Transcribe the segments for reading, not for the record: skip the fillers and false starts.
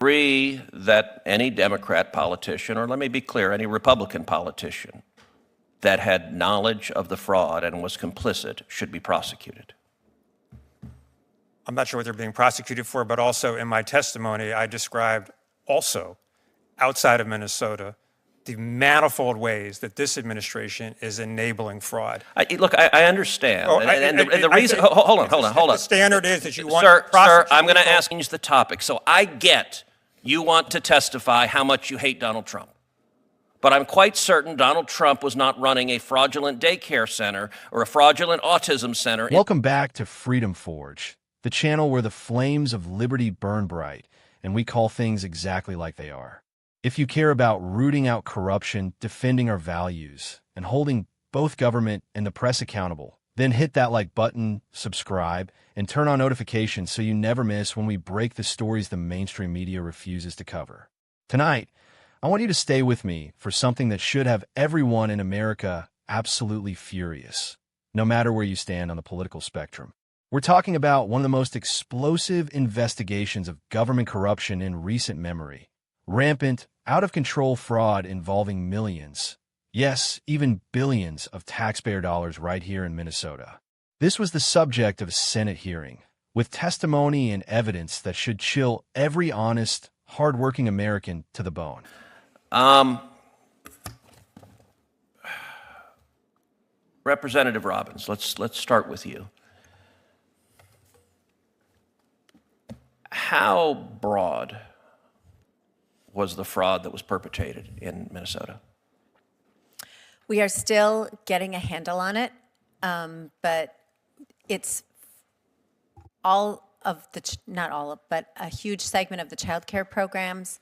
agree that any Democrat politician, or let me be clear, any Republican politician that had knowledge of the fraud and was complicit should be prosecuted? I'm not sure what they're being prosecuted for, but also in my testimony, I described also outside of Minnesota the manifold ways that this administration is enabling fraud. Look, I understand. The reason, hold on. The standard is that you want Sir, I'm going to ask you the topic. So I get you want to testify how much you hate Donald Trump. But I'm quite certain Donald Trump was not running a fraudulent daycare center or a fraudulent autism center. Welcome back to Freedom Forge, the channel where the flames of liberty burn bright, and we call things exactly like they are. If you care about rooting out corruption, defending our values, and holding both government and the press accountable, then hit that like button, subscribe, and turn on notifications so you never miss when we break the stories the mainstream media refuses to cover. Tonight, I want you to stay with me for something that should have everyone in America absolutely furious, no matter where you stand on the political spectrum. We're talking about one of the most explosive investigations of government corruption in recent memory. Rampant, out-of-control fraud involving millions, yes, even billions of taxpayer dollars right here in Minnesota. This was the subject of a Senate hearing, with testimony and evidence that should chill every honest, hard-working American to the bone. Representative Robbins, let's start with you. How broad was the fraud that was perpetrated in Minnesota? We are still getting a handle on it, but it's all of the, not all of, but a huge segment of the child care programs,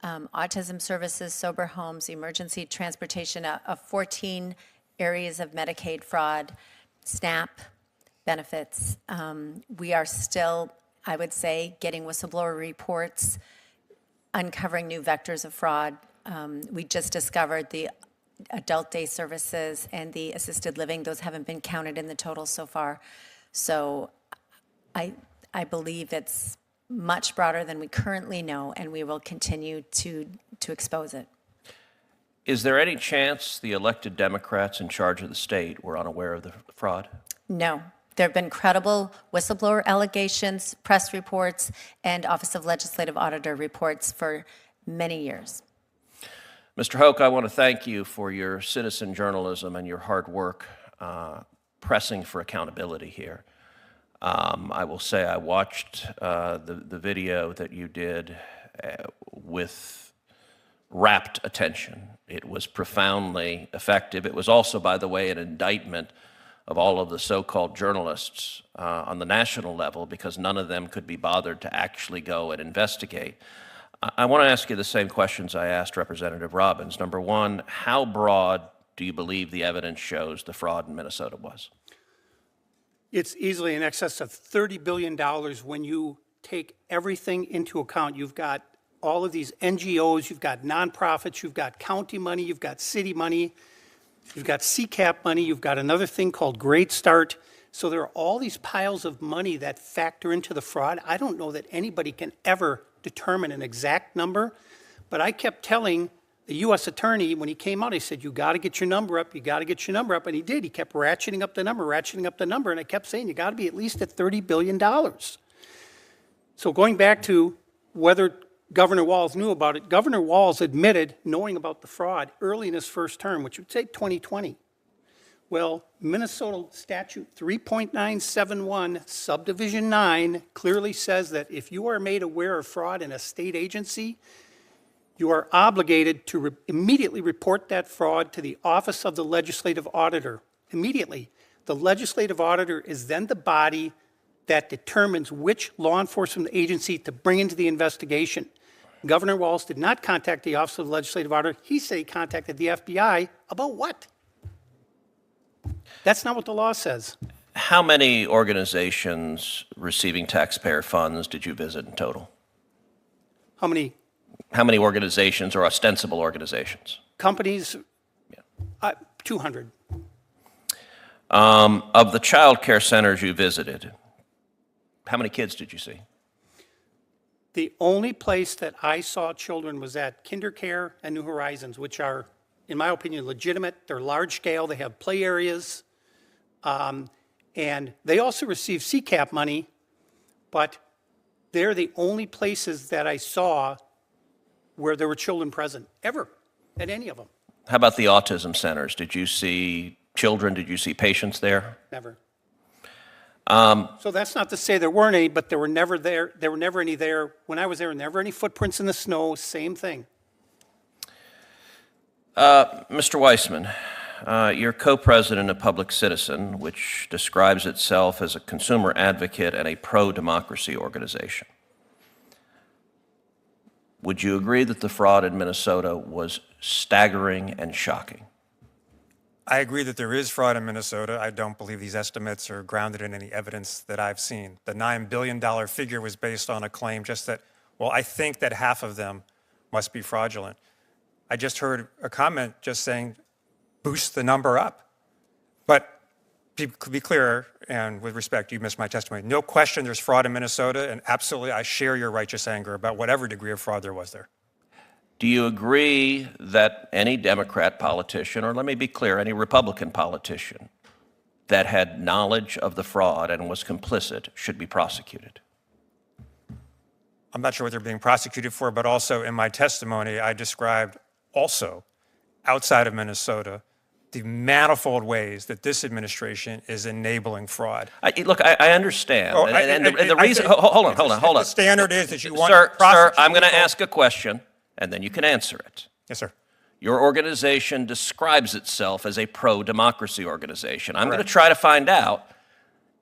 autism services, sober homes, emergency transportation, of 14 areas of Medicaid fraud, SNAP benefits. We are still, I would say, getting whistleblower reports, uncovering new vectors of fraud. We just discovered the adult day services and the assisted living. Those haven't been counted in the total so far. So I believe it's much broader than we currently know, and we will continue to expose it. Is there any chance the elected Democrats in charge of the state were unaware of the fraud? No. There have been credible whistleblower allegations, press reports, and Office of Legislative Auditor reports for many years. Mr. Hoke, I want to thank you for your citizen journalism and your hard work pressing for accountability here. I will say I watched the video that you did with rapt attention. It was profoundly effective. It was also, by the way, an indictment of all of the so-called journalists on the national level, because none of them could be bothered to actually go and investigate. I want to ask you the same questions I asked Representative Robbins. Number one, how broad do you believe the evidence shows the fraud in Minnesota was? It's easily in excess of $30 billion when you take everything into account. You've got all of these NGOs, you've got nonprofits, you've got county money, you've got city money, you've got CCAP money, you've got another thing called Great Start. So there are all these piles of money that factor into the fraud. I don't know that anybody can ever determine an exact number, but I kept telling the U.S. attorney when he came out, he said, you got to get your number up, you got to get your number up, and he did. He kept ratcheting up the number, and I kept saying, you got to be at least at $30 billion. So going back to whether Governor Walz knew about it, Governor Walz admitted knowing about the fraud early in his first term, which would say 2020. Well, Minnesota statute 3.971 subdivision 9 clearly says that if you are made aware of fraud in a state agency, you are obligated to immediately report that fraud to the Office of the Legislative Auditor. Immediately. The Legislative Auditor is then the body that determines which law enforcement agency to bring into the investigation. Governor Walz did not contact the Office of the Legislative Auditor. He said he contacted the FBI. About what? That's not what the law says. How many organizations receiving taxpayer funds did you visit in total? How many? How many organizations or ostensible organizations? Companies, 200. Of the child care centers you visited, how many kids did you see? The only place that I saw children was at KinderCare and New Horizons, which are, in my opinion, legitimate. They're large scale. They have play areas. And they also receive CCAP money, but they're the only places that I saw where there were children present, ever, at any of them. How about the autism centers? Did you see children? Did you see patients there? Never. So that's not to say there weren't any, but there were never there. There were never any there. When I was there, never any footprints in the snow. Same thing. Mr. Weissman, you're co-president of Public Citizen, which describes itself as a consumer advocate and a pro-democracy organization. Would you agree that the fraud in Minnesota was staggering and shocking? I agree that there is fraud in Minnesota. I don't believe these estimates are grounded in any evidence that I've seen. The $9 billion figure was based on a claim just that, well, I think that half of them must be fraudulent. I just heard a comment just saying, boost the number up. But to be clear, and with respect, you missed my testimony. No question there's fraud in Minnesota, and absolutely I share your righteous anger about whatever degree of fraud there was there. Do you agree that any Democrat politician, or let me be clear, any Republican politician that had knowledge of the fraud and was complicit should be prosecuted? I'm not sure what they're being prosecuted for, but also in my testimony, I described also outside of Minnesota the manifold ways that this administration is enabling fraud. Look, I understand. Oh, and the reason, hold on. The standard is that you want Sir, to prosecute I'm going to people. ask a question, and then you can answer it. Yes, sir. Your organization describes itself as a pro-democracy organization. I'm going to Correct. try to find out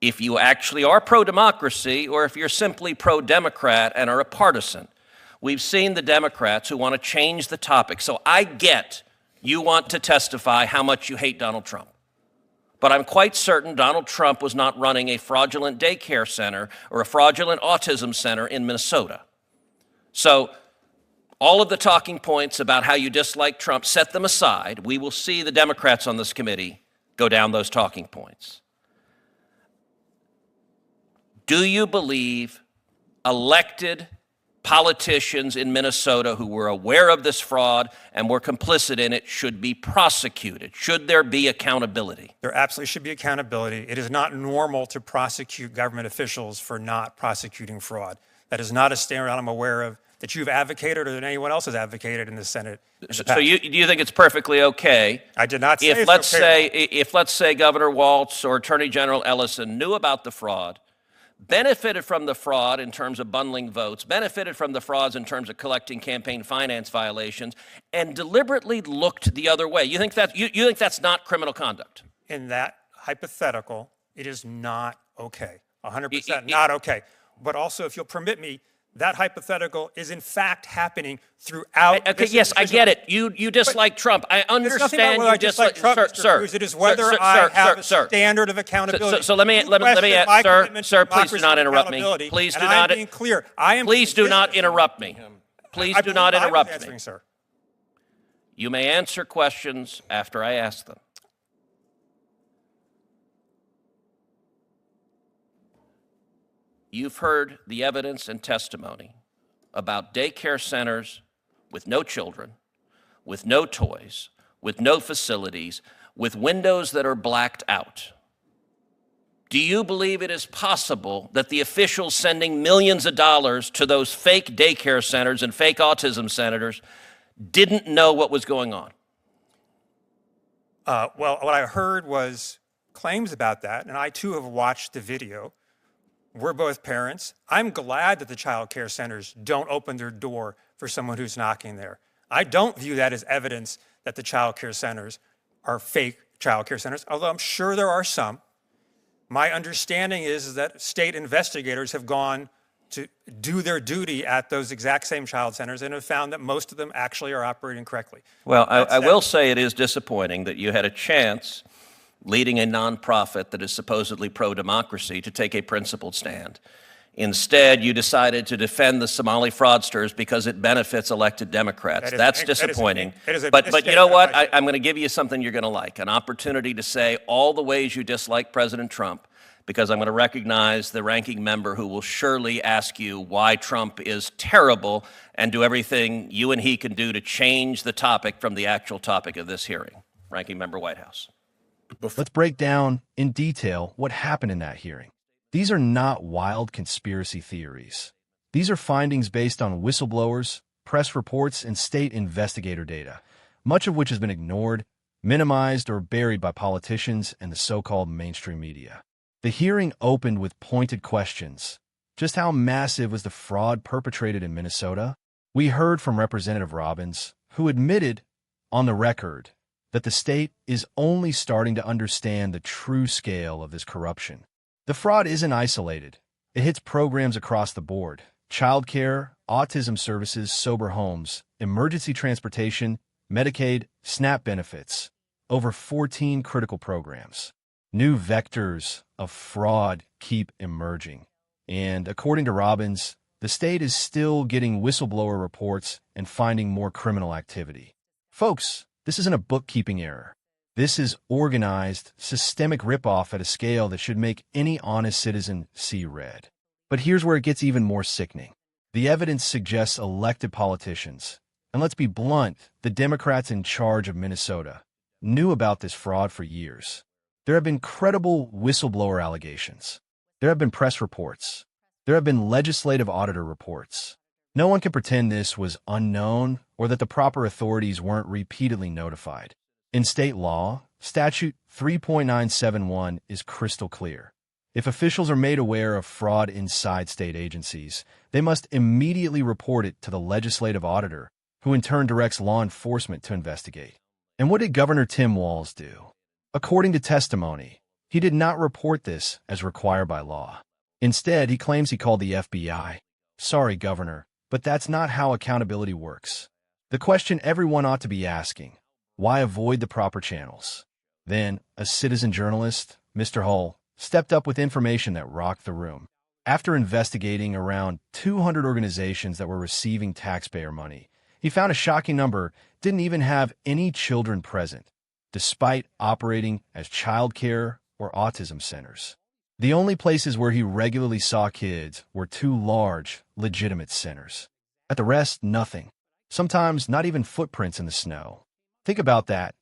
if you actually are pro-democracy or if you're simply pro-Democrat and are a partisan. We've seen the Democrats who want to change the topic. So I get you want to testify how much you hate Donald Trump. But I'm quite certain Donald Trump was not running a fraudulent daycare center or a fraudulent autism center in Minnesota. So all of the talking points about how you dislike Trump, set them aside. We will see the Democrats on this committee go down those talking points. Do you believe elected politicians in Minnesota who were aware of this fraud and were complicit in it should be prosecuted? Should there be accountability? There absolutely should be accountability. It is not normal to prosecute government officials for not prosecuting fraud. That is not a standard I'm aware of that you've advocated or that anyone else has advocated in the Senate. So do you think it's perfectly okay? I did not say If it's okay. let's say Governor Walz or Attorney General Ellison knew about the fraud, benefited from the fraud in terms of bundling votes, benefited from the frauds in terms of collecting campaign finance violations, and deliberately looked the other way. You think that's not criminal conduct? In that hypothetical, it is not okay. 100% not okay. But also, if you'll permit me, that hypothetical is in fact happening throughout. Okay, yes, I get it. You dislike Trump. I understand you dislike Trump, sir. Cruz. It is whether I have a standard of accountability. So let me, sir, please do not interrupt me. Please do not. I'm being clear. I am. Please do not interrupt me. Please do not interrupt me. Sir. You may answer questions after I ask them. You've heard the evidence and testimony about daycare centers with no children, with no toys, with no facilities, with windows that are blacked out. Do you believe it is possible that the officials sending millions of dollars to those fake daycare centers and fake autism centers didn't know what was going on? Well, what I heard was claims about that, and I too have watched the video. We're both parents. I'm glad that the child care centers don't open their door for someone who's knocking there. I don't view that as evidence that the child care centers are fake child care centers, although I'm sure there are some. My understanding is that state investigators have gone to do their duty at those exact same child centers and have found that most of them actually are operating correctly. Well, I will say it is disappointing that you had a chance leading a nonprofit that is supposedly pro-democracy to take a principled stand. Instead, you decided to defend the Somali fraudsters because it benefits elected Democrats. That's disappointing. But you know what? I'm going to give you something you're going to like, an opportunity to say all the ways you dislike President Trump because I'm going to recognize the ranking member who will surely ask you why Trump is terrible and do everything you and he can do to change the topic from the actual topic of this hearing. Ranking Member Whitehouse. Let's break down in detail what happened in that hearing. These are not wild conspiracy theories. These are findings based on whistleblowers, press reports, and state investigator data, much of which has been ignored, minimized, or buried by politicians and the so-called mainstream media. The hearing opened with pointed questions. Just how massive was the fraud perpetrated in Minnesota? We heard from Representative Robbins, who admitted on the record that the state is only starting to understand the true scale of this corruption. The fraud isn't isolated. It hits programs across the board: childcare, autism services, sober homes, emergency transportation, Medicaid, SNAP benefits, over 14 critical programs. New vectors of fraud keep emerging. And according to Robbins, the state is still getting whistleblower reports and finding more criminal activity. Folks, this isn't a bookkeeping error. This is organized, systemic ripoff at a scale that should make any honest citizen see red. But here's where it gets even more sickening. The evidence suggests elected politicians, and let's be blunt, the Democrats in charge of Minnesota, knew about this fraud for years. There have been credible whistleblower allegations. There have been press reports. There have been legislative auditor reports. No one can pretend this was unknown or that the proper authorities weren't repeatedly notified. In state law, statute 3.971 is crystal clear. If officials are made aware of fraud inside state agencies, they must immediately report it to the legislative auditor, who in turn directs law enforcement to investigate. And what did Governor Tim Walz do? According to testimony, he did not report this as required by law. Instead, he claims he called the FBI. Sorry, Governor, but that's not how accountability works. The question everyone ought to be asking: why avoid the proper channels? Then, a citizen journalist, Mr. Hull, stepped up with information that rocked the room. After investigating around 200 organizations that were receiving taxpayer money, he found a shocking number didn't even have any children present, despite operating as childcare or autism centers. The only places where he regularly saw kids were two large, legitimate centers. At the rest, nothing. Sometimes not even footprints in the snow. Think about that.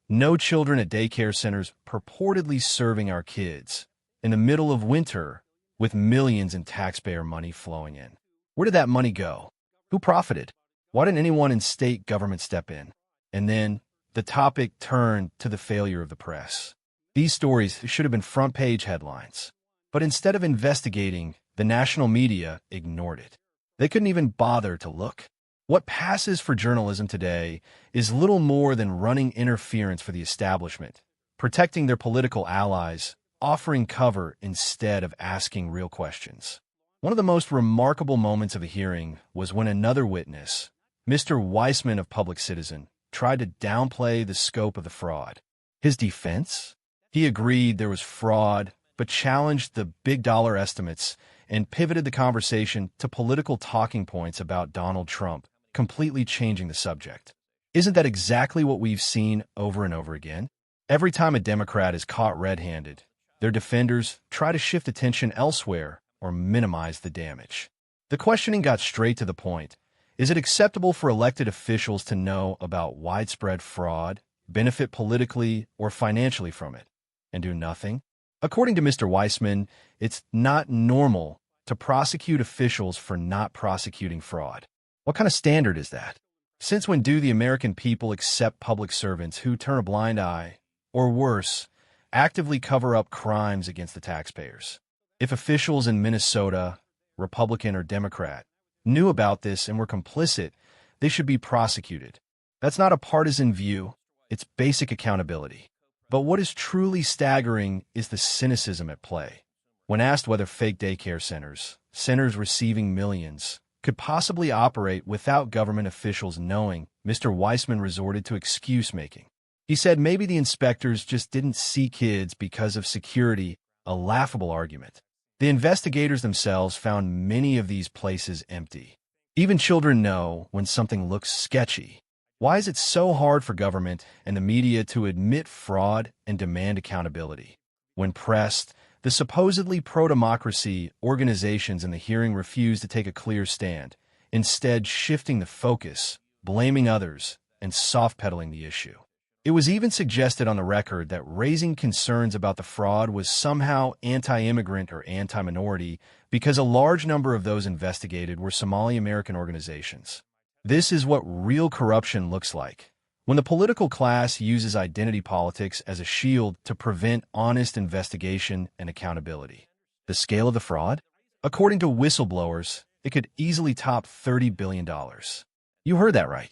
No children at daycare centers purportedly serving our kids in the middle of winter with millions in taxpayer money flowing in. Where did that money go? Who profited? Why didn't anyone in state government step in? And then the topic turned to the failure of the press. These stories should have been front-page headlines. But instead of investigating, the national media ignored it. They couldn't even bother to look. What passes for journalism today is little more than running interference for the establishment, protecting their political allies, offering cover instead of asking real questions. One of the most remarkable moments of the hearing was when another witness, Mr. Weissman of Public Citizen, tried to downplay the scope of the fraud. His defense? He agreed there was fraud, but challenged the big-dollar estimates and pivoted the conversation to political talking points about Donald Trump, completely changing the subject. Isn't that exactly what we've seen over and over again? Every time a Democrat is caught red-handed, their defenders try to shift attention elsewhere or minimize the damage. The questioning got straight to the point. Is it acceptable for elected officials to know about widespread fraud, benefit politically or financially from it, and do nothing? According to Mr. Weissman, it's not normal to prosecute officials for not prosecuting fraud. What kind of standard is that? Since when do the American people accept public servants who turn a blind eye, or worse, actively cover up crimes against the taxpayers? If officials in Minnesota, Republican or Democrat, knew about this and were complicit, they should be prosecuted. That's not a partisan view, it's basic accountability. But what is truly staggering is the cynicism at play. When asked whether fake daycare centers receiving millions, could possibly operate without government officials knowing, Mr. Weissman resorted to excuse-making. He said maybe the inspectors just didn't see kids because of security, a laughable argument. The investigators themselves found many of these places empty. Even children know when something looks sketchy. Why is it so hard for government and the media to admit fraud and demand accountability? When pressed, The supposedly pro-democracy organizations in the hearing refused to take a clear stand, instead shifting the focus, blaming others, and soft-pedaling the issue. It was even suggested on the record that raising concerns about the fraud was somehow anti-immigrant or anti-minority because a large number of those investigated were Somali-American organizations. This is what real corruption looks like. When the political class uses identity politics as a shield to prevent honest investigation and accountability. The scale of the fraud? According to whistleblowers, it could easily top $30 billion. You heard that right.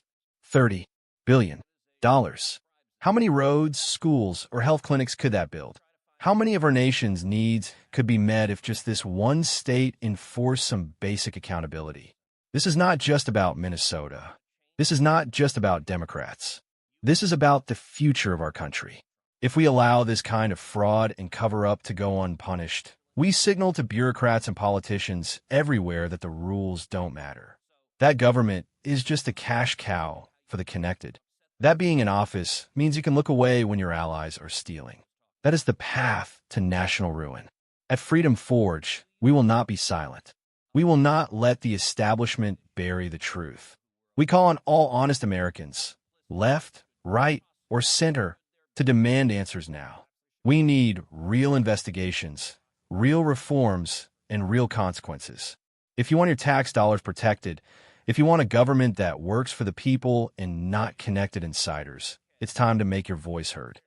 $30 billion. How many roads, schools, or health clinics could that build? How many of our nation's needs could be met if just this one state enforced some basic accountability? This is not just about Minnesota. This is not just about Democrats. This is about the future of our country. If we allow this kind of fraud and cover-up to go unpunished, we signal to bureaucrats and politicians everywhere that the rules don't matter. That government is just a cash cow for the connected. That being in office means you can look away when your allies are stealing. That is the path to national ruin. At Freedom Forge, we will not be silent. We will not let the establishment bury the truth. We call on all honest Americans, left, right, or center, to demand answers now. We need real investigations, real reforms, and real consequences. If you want your tax dollars protected, if you want a government that works for the people and not connected insiders, it's time to make your voice heard.